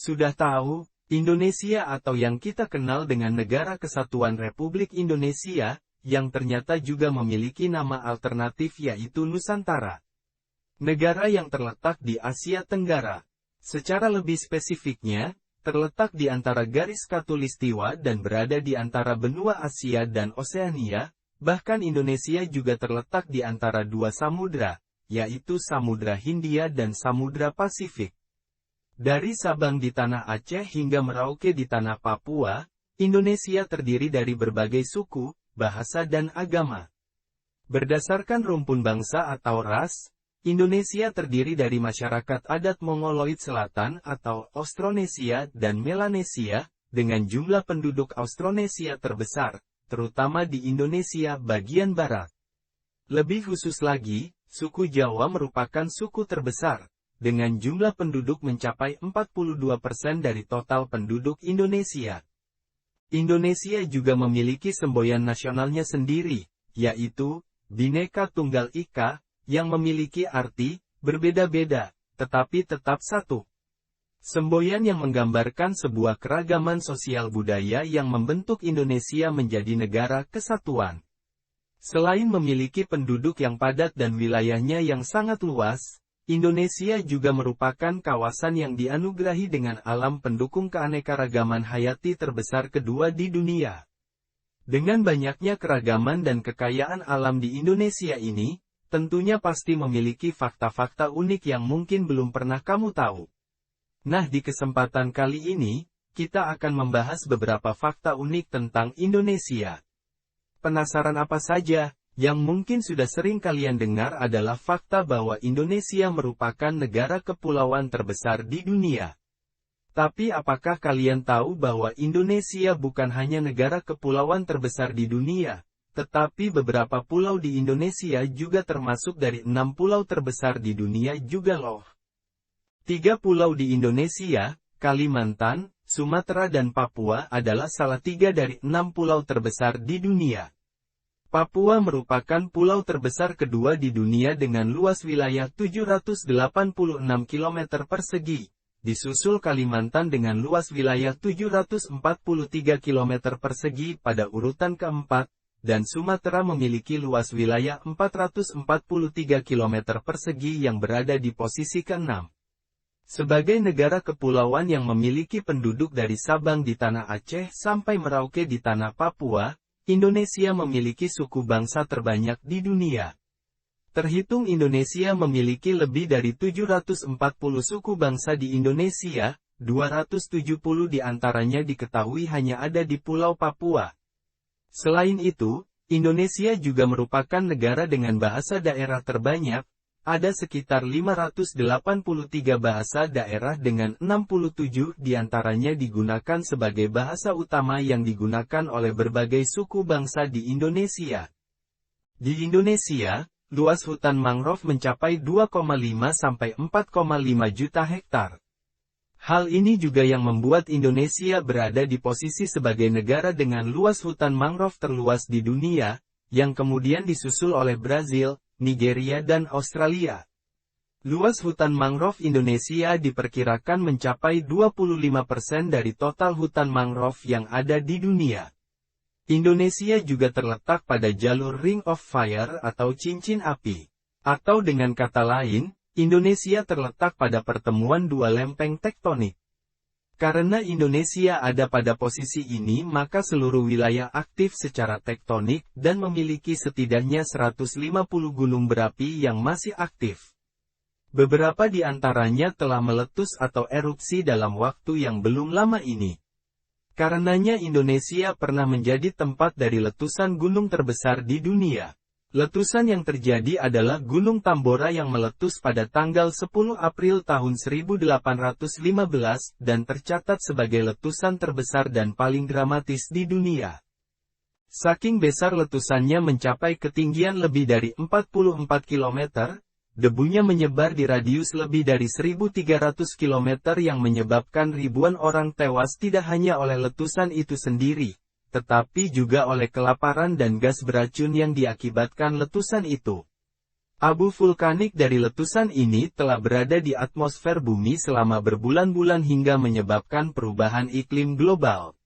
Sudah tahu, Indonesia atau yang kita kenal dengan Negara Kesatuan Republik Indonesia, yang ternyata juga memiliki nama alternatif yaitu Nusantara. Negara yang terletak di Asia Tenggara. Secara lebih spesifiknya, terletak di antara garis khatulistiwa dan berada di antara benua Asia dan Oseania, bahkan Indonesia juga terletak di antara dua samudra, yaitu Samudra Hindia dan Samudra Pasifik. Dari Sabang di tanah Aceh hingga Merauke di tanah Papua, Indonesia terdiri dari berbagai suku, bahasa dan agama. Berdasarkan rumpun bangsa atau ras, Indonesia terdiri dari masyarakat adat Mongoloid Selatan atau Austronesia dan Melanesia, dengan jumlah penduduk Austronesia terbesar, terutama di Indonesia bagian barat. Lebih khusus lagi, suku Jawa merupakan suku terbesar, dengan jumlah penduduk mencapai 42% dari total penduduk Indonesia. Indonesia juga memiliki semboyan nasionalnya sendiri, yaitu Bhinneka Tunggal Ika, yang memiliki arti berbeda-beda, tetapi tetap satu. Semboyan yang menggambarkan sebuah keragaman sosial budaya yang membentuk Indonesia menjadi negara kesatuan. Selain memiliki penduduk yang padat dan wilayahnya yang sangat luas, Indonesia juga merupakan kawasan yang dianugerahi dengan alam pendukung keanekaragaman hayati terbesar kedua di dunia. Dengan banyaknya keragaman dan kekayaan alam di Indonesia ini, tentunya pasti memiliki fakta-fakta unik yang mungkin belum pernah kamu tahu. Nah, di kesempatan kali ini, kita akan membahas beberapa fakta unik tentang Indonesia. Penasaran apa saja? Yang mungkin sudah sering kalian dengar adalah fakta bahwa Indonesia merupakan negara kepulauan terbesar di dunia. Tapi apakah kalian tahu bahwa Indonesia bukan hanya negara kepulauan terbesar di dunia, tetapi beberapa pulau di Indonesia juga termasuk dari 6 pulau terbesar di dunia juga loh. 3 pulau di Indonesia, Kalimantan, Sumatera dan Papua adalah salah 3 dari 6 pulau terbesar di dunia. Papua merupakan pulau terbesar kedua di dunia dengan luas wilayah 786 km persegi, disusul Kalimantan dengan luas wilayah 743 km persegi pada urutan keempat, dan Sumatera memiliki luas wilayah 443 km persegi yang berada di posisi ke-6. Sebagai negara kepulauan yang memiliki penduduk dari Sabang di tanah Aceh sampai Merauke di tanah Papua, Indonesia memiliki suku bangsa terbanyak di dunia. Terhitung Indonesia memiliki lebih dari 740 suku bangsa di Indonesia, 270 di antaranya diketahui hanya ada di Pulau Papua. Selain itu, Indonesia juga merupakan negara dengan bahasa daerah terbanyak, ada sekitar 583 bahasa daerah dengan 67 diantaranya digunakan sebagai bahasa utama yang digunakan oleh berbagai suku bangsa di Indonesia. Di Indonesia, luas hutan mangrove mencapai 2,5 sampai 4,5 juta hektar. Hal ini juga yang membuat Indonesia berada di posisi sebagai negara dengan luas hutan mangrove terluas di dunia, yang kemudian disusul oleh Brazil, Nigeria dan Australia. Luas hutan mangrove Indonesia diperkirakan mencapai 25% dari total hutan mangrove yang ada di dunia. Indonesia juga terletak pada jalur Ring of Fire atau cincin api. Atau dengan kata lain, Indonesia terletak pada pertemuan dua lempeng tektonik. Karena Indonesia ada pada posisi ini maka seluruh wilayah aktif secara tektonik dan memiliki setidaknya 150 gunung berapi yang masih aktif. Beberapa di antaranya telah meletus atau erupsi dalam waktu yang belum lama ini. Karenanya Indonesia pernah menjadi tempat dari letusan gunung terbesar di dunia. Letusan yang terjadi adalah Gunung Tambora yang meletus pada tanggal 10 April tahun 1815 dan tercatat sebagai letusan terbesar dan paling dramatis di dunia. Saking besar letusannya mencapai ketinggian lebih dari 44 km, debunya menyebar di radius lebih dari 1.300 km yang menyebabkan ribuan orang tewas tidak hanya oleh letusan itu sendiri, tetapi juga oleh kelaparan dan gas beracun yang diakibatkan letusan itu. Abu vulkanik dari letusan ini telah berada di atmosfer bumi selama berbulan-bulan hingga menyebabkan perubahan iklim global.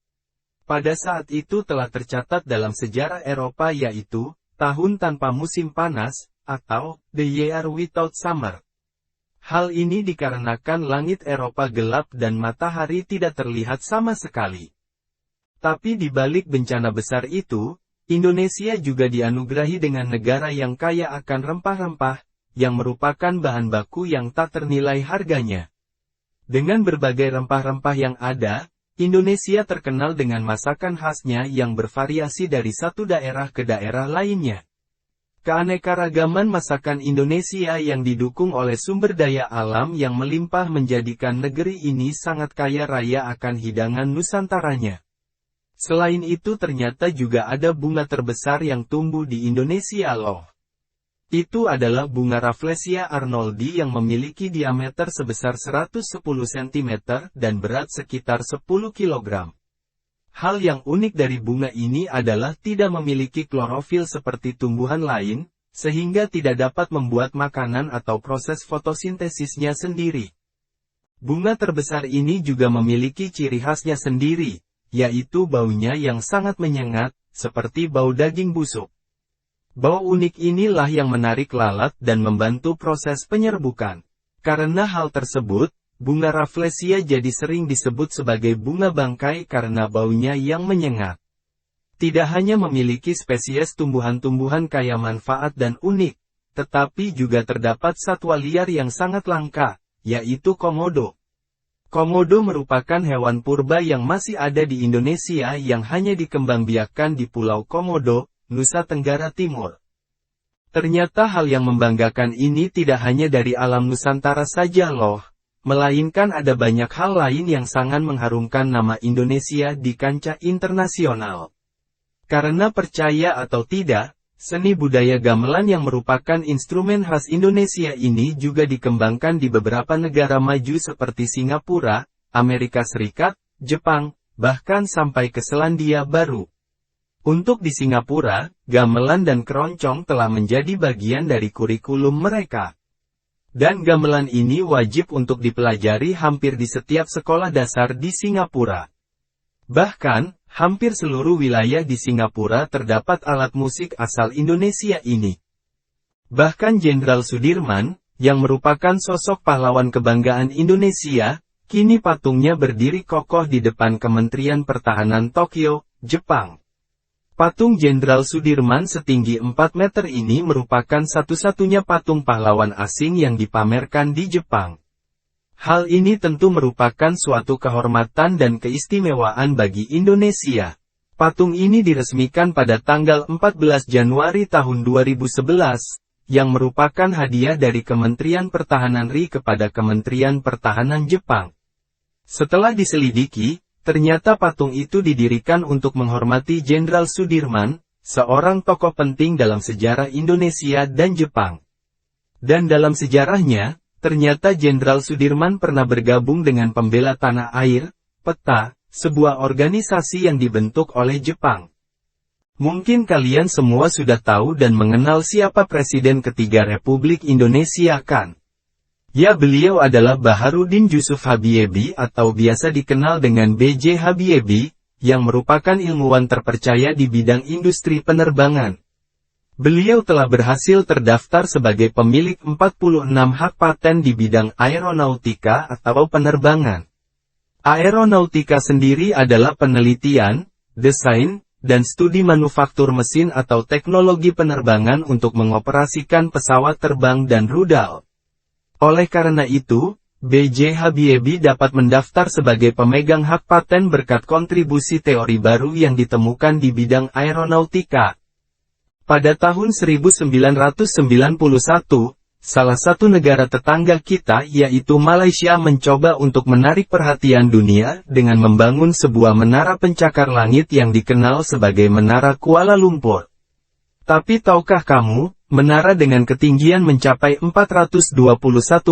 Pada saat itu telah tercatat dalam sejarah Eropa yaitu, tahun tanpa musim panas, atau, the year without summer. Hal ini dikarenakan langit Eropa gelap dan matahari tidak terlihat sama sekali. Tapi di balik bencana besar itu, Indonesia juga dianugerahi dengan negara yang kaya akan rempah-rempah, yang merupakan bahan baku yang tak ternilai harganya. Dengan berbagai rempah-rempah yang ada, Indonesia terkenal dengan masakan khasnya yang bervariasi dari satu daerah ke daerah lainnya. Keanekaragaman masakan Indonesia yang didukung oleh sumber daya alam yang melimpah menjadikan negeri ini sangat kaya raya akan hidangan nusantaranya. Selain itu ternyata juga ada bunga terbesar yang tumbuh di Indonesia loh. Itu adalah bunga Rafflesia arnoldi yang memiliki diameter sebesar 110 cm dan berat sekitar 10 kg. Hal yang unik dari bunga ini adalah tidak memiliki klorofil seperti tumbuhan lain, sehingga tidak dapat membuat makanan atau proses fotosintesisnya sendiri. Bunga terbesar ini juga memiliki ciri khasnya sendiri, yaitu baunya yang sangat menyengat, seperti bau daging busuk. Bau unik inilah yang menarik lalat dan membantu proses penyerbukan. Karena hal tersebut, bunga Rafflesia jadi sering disebut sebagai bunga bangkai karena baunya yang menyengat. Tidak hanya memiliki spesies tumbuhan-tumbuhan kaya manfaat dan unik, tetapi juga terdapat satwa liar yang sangat langka, yaitu komodo. Komodo merupakan hewan purba yang masih ada di Indonesia yang hanya dikembangbiakkan di Pulau Komodo, Nusa Tenggara Timur. Ternyata hal yang membanggakan ini tidak hanya dari alam Nusantara saja loh, melainkan ada banyak hal lain yang sangat mengharumkan nama Indonesia di kancah internasional. Karena percaya atau tidak, seni budaya gamelan yang merupakan instrumen khas Indonesia ini juga dikembangkan di beberapa negara maju seperti Singapura, Amerika Serikat, Jepang, bahkan sampai ke Selandia Baru. Untuk di Singapura, gamelan dan keroncong telah menjadi bagian dari kurikulum mereka. Dan gamelan ini wajib untuk dipelajari hampir di setiap sekolah dasar di Singapura. Bahkan, hampir seluruh wilayah di Singapura terdapat alat musik asal Indonesia ini. Bahkan Jenderal Sudirman, yang merupakan sosok pahlawan kebanggaan Indonesia, kini patungnya berdiri kokoh di depan Kementerian Pertahanan Tokyo, Jepang. Patung Jenderal Sudirman setinggi 4 meter ini merupakan satu-satunya patung pahlawan asing yang dipamerkan di Jepang. Hal ini tentu merupakan suatu kehormatan dan keistimewaan bagi Indonesia. Patung ini diresmikan pada tanggal 14 Januari tahun 2011, yang merupakan hadiah dari Kementerian Pertahanan RI kepada Kementerian Pertahanan Jepang. Setelah diselidiki, ternyata patung itu didirikan untuk menghormati Jenderal Sudirman, seorang tokoh penting dalam sejarah Indonesia dan Jepang. Dan dalam sejarahnya, ternyata Jenderal Sudirman pernah bergabung dengan Pembela Tanah Air, PETA, sebuah organisasi yang dibentuk oleh Jepang. Mungkin kalian semua sudah tahu dan mengenal siapa Presiden ketiga Republik Indonesia kan? Ya, beliau adalah Baharudin Jusuf Habibie atau biasa dikenal dengan B.J. Habibie, yang merupakan ilmuwan terpercaya di bidang industri penerbangan. Beliau telah berhasil terdaftar sebagai pemilik 46 hak paten di bidang aeronautika atau penerbangan. Aeronautika sendiri adalah penelitian, desain, dan studi manufaktur mesin atau teknologi penerbangan untuk mengoperasikan pesawat terbang dan rudal. Oleh karena itu, B.J. Habibie dapat mendaftar sebagai pemegang hak paten berkat kontribusi teori baru yang ditemukan di bidang aeronautika. Pada tahun 1991, salah satu negara tetangga kita yaitu Malaysia mencoba untuk menarik perhatian dunia dengan membangun sebuah menara pencakar langit yang dikenal sebagai Menara Kuala Lumpur. Tapi tahukah kamu, menara dengan ketinggian mencapai 421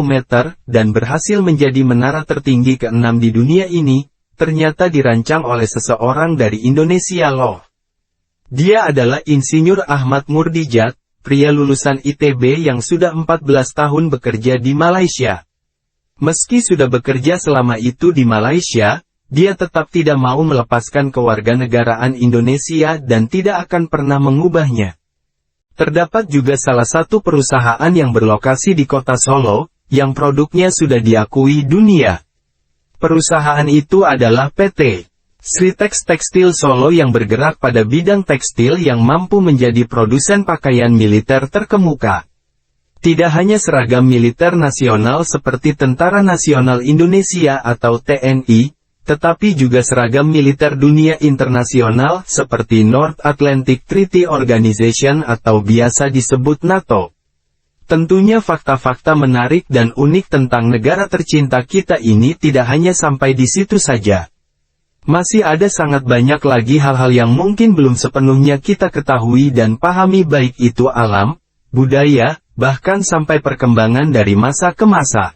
meter dan berhasil menjadi menara tertinggi ke-6 di dunia ini, ternyata dirancang oleh seseorang dari Indonesia loh. Dia adalah Insinyur Ahmad Murdijat, pria lulusan ITB yang sudah 14 tahun bekerja di Malaysia. Meski sudah bekerja selama itu di Malaysia, dia tetap tidak mau melepaskan kewarganegaraan Indonesia dan tidak akan pernah mengubahnya. Terdapat juga salah satu perusahaan yang berlokasi di kota Solo, yang produknya sudah diakui dunia. Perusahaan itu adalah PT Sritex Tekstil Solo yang bergerak pada bidang tekstil yang mampu menjadi produsen pakaian militer terkemuka. Tidak hanya seragam militer nasional seperti Tentara Nasional Indonesia atau TNI, tetapi juga seragam militer dunia internasional seperti North Atlantic Treaty Organization atau biasa disebut NATO. Tentunya fakta-fakta menarik dan unik tentang negara tercinta kita ini tidak hanya sampai di situ saja. Masih ada sangat banyak lagi hal-hal yang mungkin belum sepenuhnya kita ketahui dan pahami, baik itu alam, budaya, bahkan sampai perkembangan dari masa ke masa.